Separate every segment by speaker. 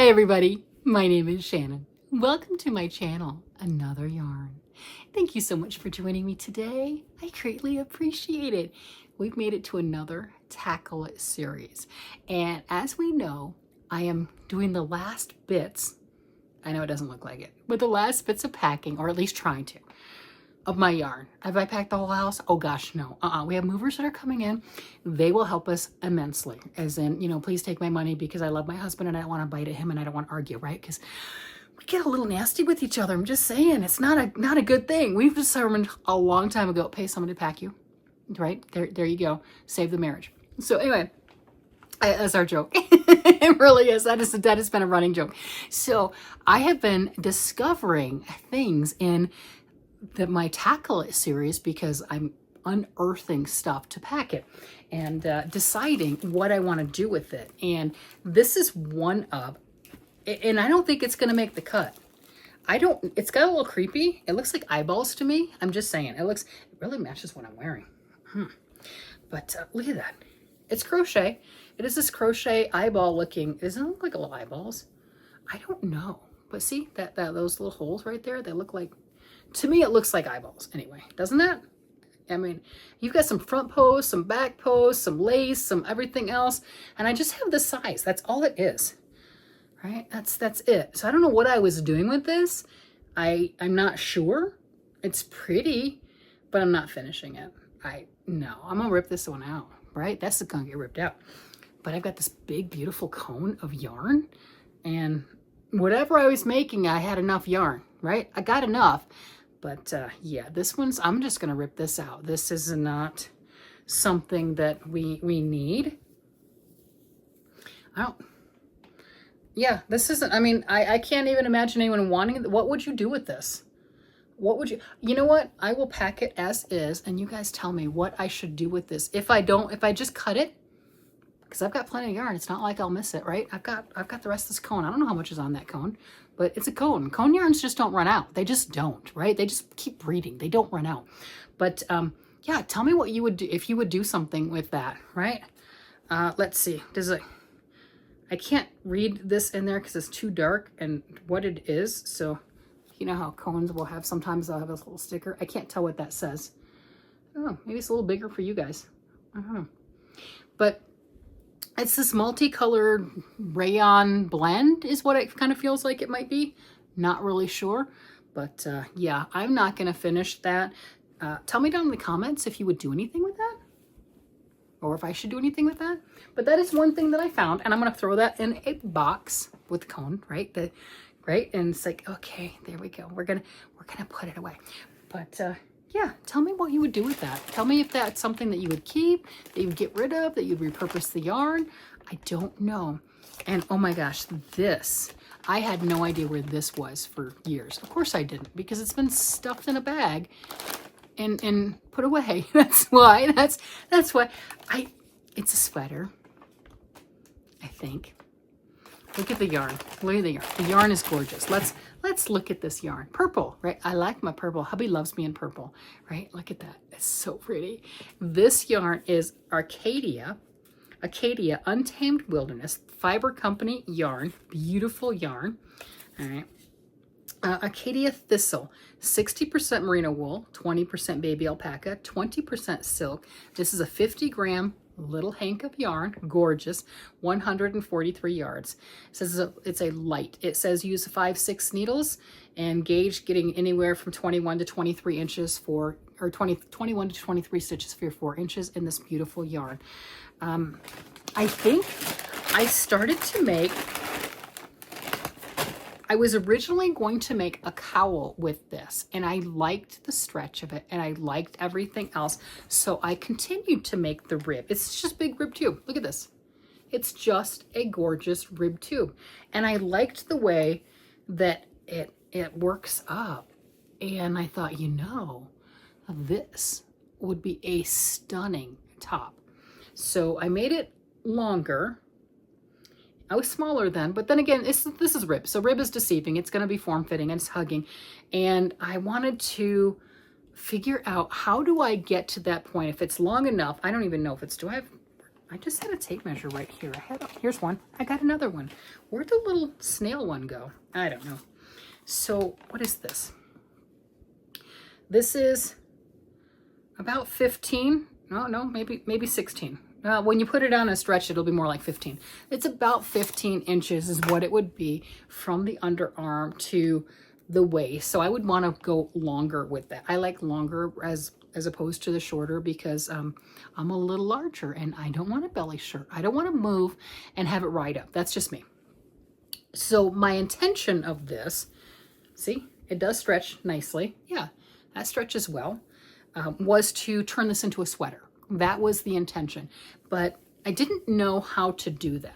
Speaker 1: Hi everybody, my name is Shannon. Welcome to my channel, Another Yarn. Thank you so much for joining me today. I greatly appreciate it. We've made it to another Tackle It series. And as we know, I am doing the last bits, I know it doesn't look like it, but the last bits of packing, or at least trying to, of my yarn. Have I packed the whole house? Oh gosh, no. We have movers that are coming in. They will help us immensely. As in, you know, please take my money because I love my husband and I don't want to bite at him and I don't want to argue, right? Because we get a little nasty with each other. I'm just saying, it's not a good thing. We've determined a long time ago, pay someone to pack you, right? There you go. Save the marriage. So anyway, that's our joke. It really is. That has been a running joke. So I have been discovering things in my Tackle It series because I'm unearthing stuff to pack it and deciding what I want to do with it. And this is one of, and I don't think it's going to make the cut. It's got a little creepy. It looks like eyeballs to me. I'm just saying, it really matches what I'm wearing. But look at that. It's crochet. It is this crochet eyeball looking, doesn't it look like little eyeballs? I don't know. But see those little holes right there? They look like, to me, it looks like eyeballs anyway, doesn't that? I mean, you've got some front posts, some back posts, some lace, some everything else. And I just have the size. That's all it is, right? That's it. So I don't know what I was doing with this. I'm not sure. It's pretty, but I'm not finishing it. No, I'm going to rip this one out, right? That's going to get ripped out. But I've got this big, beautiful cone of yarn. And whatever I was making, I had enough yarn, right? I got enough. But yeah, I'm just going to rip this out. This is not something that we need. This isn't, I mean, I can't even imagine anyone wanting it. What would you do with this? You know what? I will pack it as is, and you guys tell me what I should do with this. If I just cut it, because I've got plenty of yarn. It's not like I'll miss it, right? I've got the rest of this cone. I don't know how much is on that cone, but it's a cone. Cone yarns just don't run out. They just don't, right? They just keep breeding. They don't run out. But yeah, tell me what you would do if you would do something with that, right? Let's see. I can't read this in there because it's too dark and what it is. So you know how cones will have, sometimes they'll have a little sticker. I can't tell what that says. I don't know. Maybe it's a little bigger for you guys. I don't know. But it's this multicolored rayon blend is what it kind of feels like it might be. Not really sure. But yeah, I'm not going to finish that. Tell me down in the comments if you would do anything with that. Or if I should do anything with that. But that is one thing that I found. And I'm going to throw that in a box with the cone, right? Right? And it's like, okay, there we go. We're gonna put it away. But yeah, tell me what you would do with that. Tell me if that's something that you would keep, that you would get rid of, that you'd repurpose the yarn. I don't know. And oh my gosh, I had no idea where this was for years. Of course I didn't, because it's been stuffed in a bag and put away. That's why. It's a sweater, I think. Look at the yarn. Look at the yarn. The yarn is gorgeous. Let's look at this yarn. Purple, right? I like my purple. Hubby loves me in purple, right? Look at that. It's so pretty. This yarn is Arcadia Untamed Wilderness Fiber Company yarn. Beautiful yarn. All right. Arcadia Thistle, 60% merino wool, 20% baby alpaca, 20% silk. This is a 50-gram little hank of yarn, gorgeous, 143 yards. It says it's a light. It says use 5/6 needles and gauge getting anywhere from 21 to 23 inches for, or 21 to 23 stitches for your 4 inches in this beautiful yarn. I think I started to make, I was originally going to make a cowl with this, and I liked the stretch of it, and I liked everything else, so I continued to make the rib. It's just a big rib tube. Look at this. It's just a gorgeous rib tube, and I liked the way that it works up, and I thought, you know, this would be a stunning top. So I made it longer. I was smaller then, but then again, this is rib. So rib is deceiving. It's going to be form-fitting and it's hugging. And I wanted to figure out, how do I get to that point? If it's long enough, I don't even know if it's, I just had a tape measure right here. Here's one. I got another one. Where'd the little snail one go? I don't know. So what is this? This is about 15. No, maybe 16. When you put it on a stretch, it'll be more like 15. It's about 15 inches is what it would be from the underarm to the waist. So I would want to go longer with that. I like longer as opposed to the shorter because I'm a little larger and I don't want a belly shirt. I don't want to move and have it right up. That's just me. So my intention of this, see, it does stretch nicely. Yeah, that stretches well, was to turn this into a sweater. That was the intention, but I didn't know how to do that.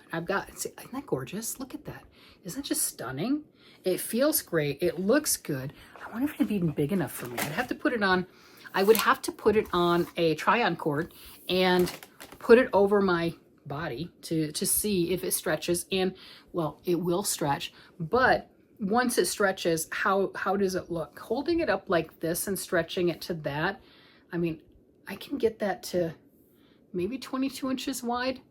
Speaker 1: See, isn't that gorgeous? Look at that. Isn't that just stunning? It feels great. It looks good. I wonder if it'd be even big enough for me. I'd have to put it on, I would have to put it on a try-on cord and put it over my body to see if it stretches. And well, it will stretch, but once it stretches, how does it look? Holding it up like this and stretching it to that, I mean, I can get that to maybe 22 inches wide.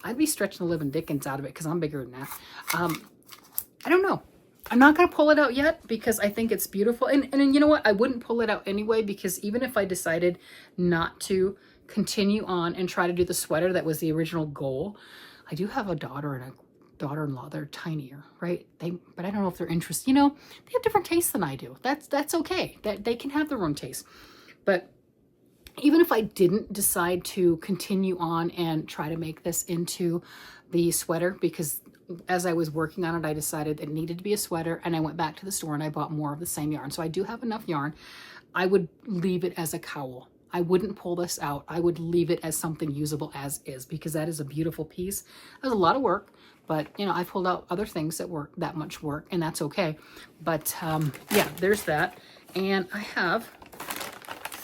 Speaker 1: I'd be stretching the living dickens out of it because I'm bigger than that. I don't know. I'm not going to pull it out yet because I think it's beautiful. And you know what? I wouldn't pull it out anyway because even if I decided not to continue on and try to do the sweater that was the original goal, I do have a daughter and a daughter-in-law. They're tinier, right? But I don't know if they're interested. You know, they have different tastes than I do. That's okay. That they can have their own taste. But even if I didn't decide to continue on and try to make this into the sweater, because as I was working on it, I decided it needed to be a sweater, and I went back to the store and I bought more of the same yarn. So I do have enough yarn. I would leave it as a cowl. I wouldn't pull this out. I would leave it as something usable as is because that is a beautiful piece. It was a lot of work, but you know, I pulled out other things that were that much work, and that's okay. But yeah, there's that. And I have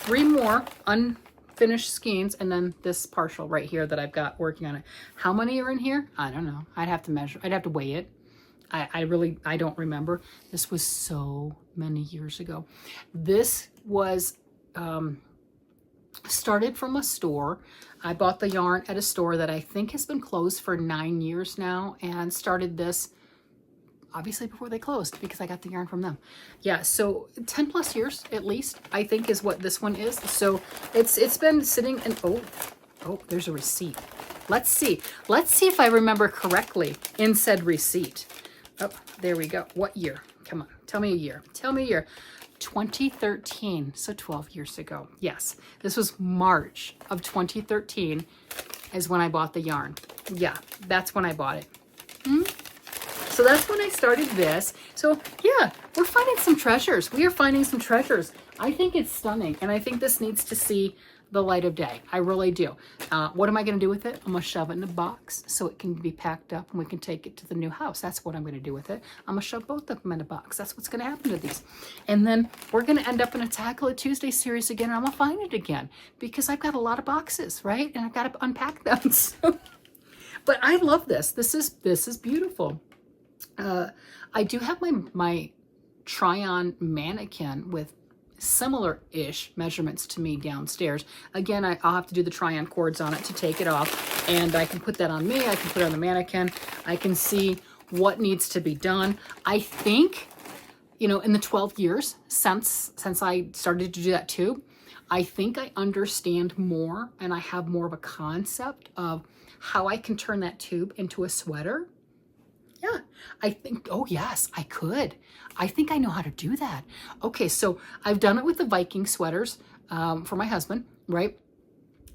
Speaker 1: 3 more unfinished skeins and then this partial right here that I've got working on it. How many are in here? I don't know. I'd have to measure. I'd have to weigh it. I don't remember. This was so many years ago. This was started from a store. I bought the yarn at a store that I think has been closed for 9 years now, and started this obviously before they closed because I got the yarn from them. Yeah, so 10 plus years at least, I think is what this one is. So it's been sitting and oh, there's a receipt. Let's see if I remember correctly in said receipt. Oh, there we go. What year? Come on, tell me a year. Tell me a year. 2013, so 12 years ago. Yes, this was March of 2013 is when I bought the yarn. Yeah, that's when I bought it. So that's when I started this. So yeah, we're finding some treasures. We are finding some treasures. I think it's stunning, and I think this needs to see the light of day. I really do. What am I going to do with it? I'm going to shove it in a box so it can be packed up and we can take it to the new house. That's what I'm going to do with it. I'm going to shove both of them in a box. That's what's going to happen to these. And then we're going to end up in a Tackle It Tuesday series again, and I'm going to find it again because I've got a lot of boxes, right? And I've got to unpack them. So, but I love this. This is beautiful. I do have my try-on mannequin with similar-ish measurements to me downstairs. Again, I'll have to do the try-on cords on it to take it off, and I can put that on me. I can put it on the mannequin. I can see what needs to be done. I think, you know, in the 12 years since I started to do that tube, I think I understand more and I have more of a concept of how I can turn that tube into a sweater. Yeah, I think, oh yes, I could. I think I know how to do that. Okay, so I've done it with the Viking sweaters for my husband, right?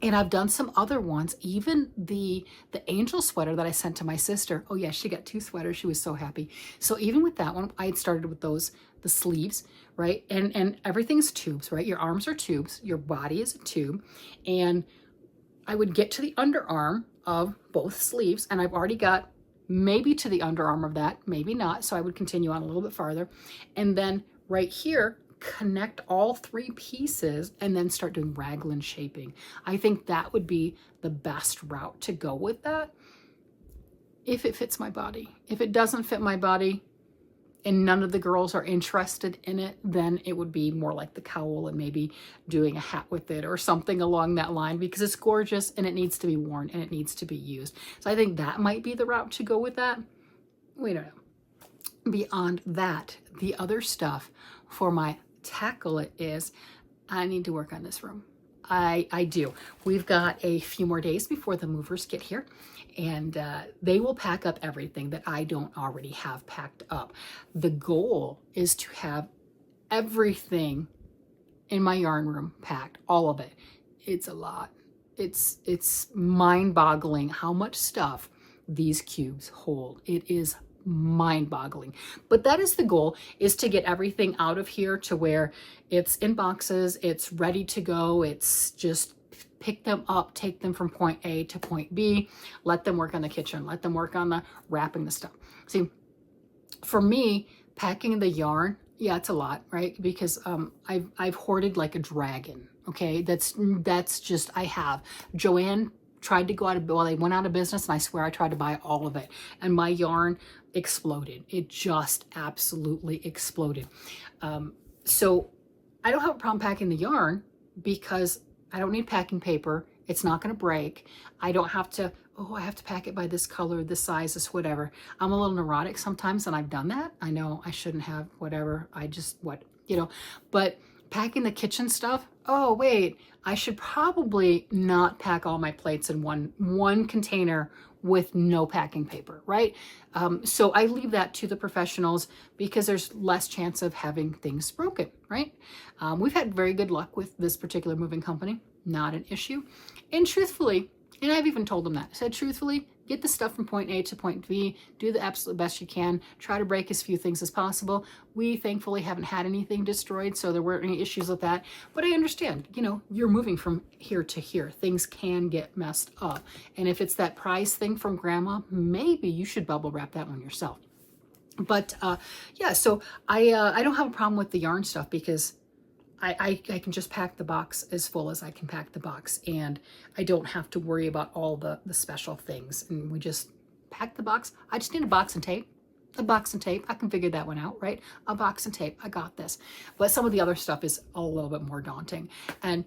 Speaker 1: And I've done some other ones, even the angel sweater that I sent to my sister. Oh yeah, she got 2 sweaters. She was so happy. So even with that one, I had started with those, the sleeves, right? And everything's tubes, right? Your arms are tubes, your body is a tube. And I would get to the underarm of both sleeves, and I've already got maybe to the underarm of that, maybe not. So I would continue on a little bit farther. And then right here, connect all 3 pieces and then start doing raglan shaping. I think that would be the best route to go with that if it fits my body. If it doesn't fit my body, and none of the girls are interested in it, then it would be more like the cowl and maybe doing a hat with it or something along that line, because it's gorgeous and it needs to be worn and it needs to be used. So I think that might be the route to go with that. We don't know. Beyond that, the other stuff for my tackle it is, I need to work on this room. I do. We've got a few more days before the movers get here, and they will pack up everything that I don't already have packed up. The goal is to have everything in my yarn room packed, all of it. It's a lot. It's mind-boggling how much stuff these cubes hold. It is mind-boggling, but that is the goal, is to get everything out of here to where it's in boxes, it's ready to go. It's just pick them up, take them from point A to point B, let them work on the kitchen, let them work on the wrapping the stuff. See, for me, packing the yarn, yeah, it's a lot, right? Because I've hoarded like a dragon. Okay, that's just, I have. Joanne tried to go out of, well, they went out of business, and I swear I tried to buy all of it, and my yarn exploded. It just absolutely exploded. So I don't have a problem packing the yarn because I don't need packing paper. It's not going to break. I don't have to, oh, I have to pack it by this color, this size, this whatever. I'm a little neurotic sometimes, and I've done that. I know I shouldn't have, whatever. I just, but packing the kitchen stuff, oh, wait, I should probably not pack all my plates in one container with no packing paper, right? So I leave that to the professionals because there's less chance of having things broken, right? We've had very good luck with this particular moving company, not an issue. And truthfully, and I've even told them that, I said, truthfully, get the stuff from point A to point B, do the absolute best you can, try to break as few things as possible. We thankfully haven't had anything destroyed, so there weren't any issues with that. But I understand, you're moving from here to here. Things can get messed up. And if it's that prize thing from grandma, maybe you should bubble wrap that one yourself. But yeah, so I don't have a problem with the yarn stuff because I can just pack the box as full as I can pack the box, and I don't have to worry about all the special things. And we just pack the box. I just need a box and tape. A box and tape. I can figure that one out, right? A box and tape. I got this. But some of the other stuff is a little bit more daunting. And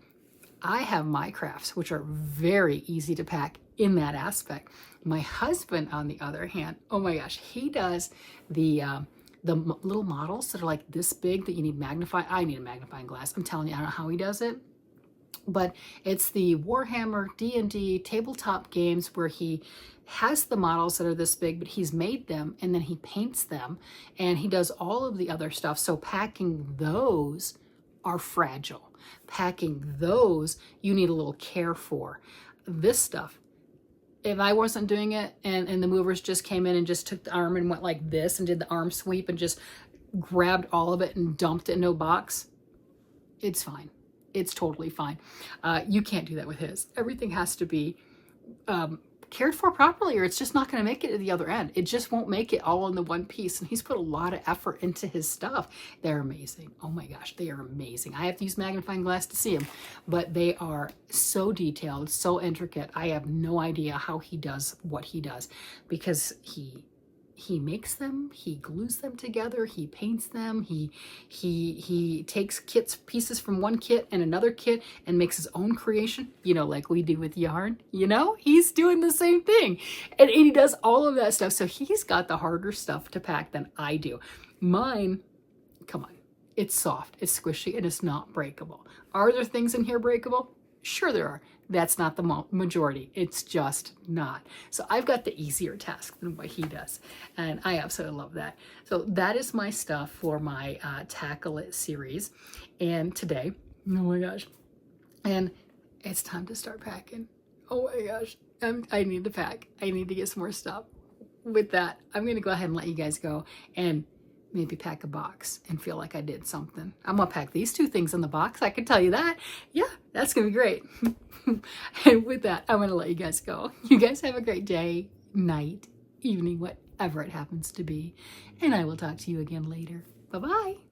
Speaker 1: I have my crafts, which are very easy to pack in that aspect. My husband, on the other hand, oh my gosh, he does the little models that are like this big that you need I need a magnifying glass. I'm telling you, I don't know how he does it, but it's the Warhammer D&D tabletop games where he has the models that are this big, but he's made them and then he paints them and he does all of the other stuff. So packing those are fragile. Packing those, you need a little care for. This stuff, if I wasn't doing it and the movers just came in and just took the arm and went like this and did the arm sweep and just grabbed all of it and dumped it in no box, it's fine. It's totally fine. You can't do that with his. Everything has to be cared for properly or it's just not going to make it to the other end. It just won't make it all in the one piece. And he's put a lot of effort into his stuff. They're amazing. Oh my gosh, they are amazing. I have to use magnifying glass to see them, but they are so detailed, so intricate. I have no idea how he does what he does because he makes them, he glues them together, he paints them, he takes pieces from one kit and another kit and makes his own creation, like we do with yarn, he's doing the same thing. And he does all of that stuff. So he's got the harder stuff to pack than I do. Mine, come on, it's soft, it's squishy, and it's not breakable. Are there things in here breakable? Sure there are. That's not the majority. It's just not. So I've got the easier task than what he does. And I absolutely love that. So that is my stuff for my Tackle It series. And today, oh my gosh. And it's time to start packing. Oh my gosh. I need to pack. I need to get some more stuff. With that, I'm going to go ahead and let you guys go and maybe pack a box and feel like I did something. I'm gonna pack these two things in the box. I can tell you that. Yeah, that's gonna be great. And with that, I'm gonna let you guys go. You guys have a great day, night, evening, whatever it happens to be. And I will talk to you again later. Bye-bye.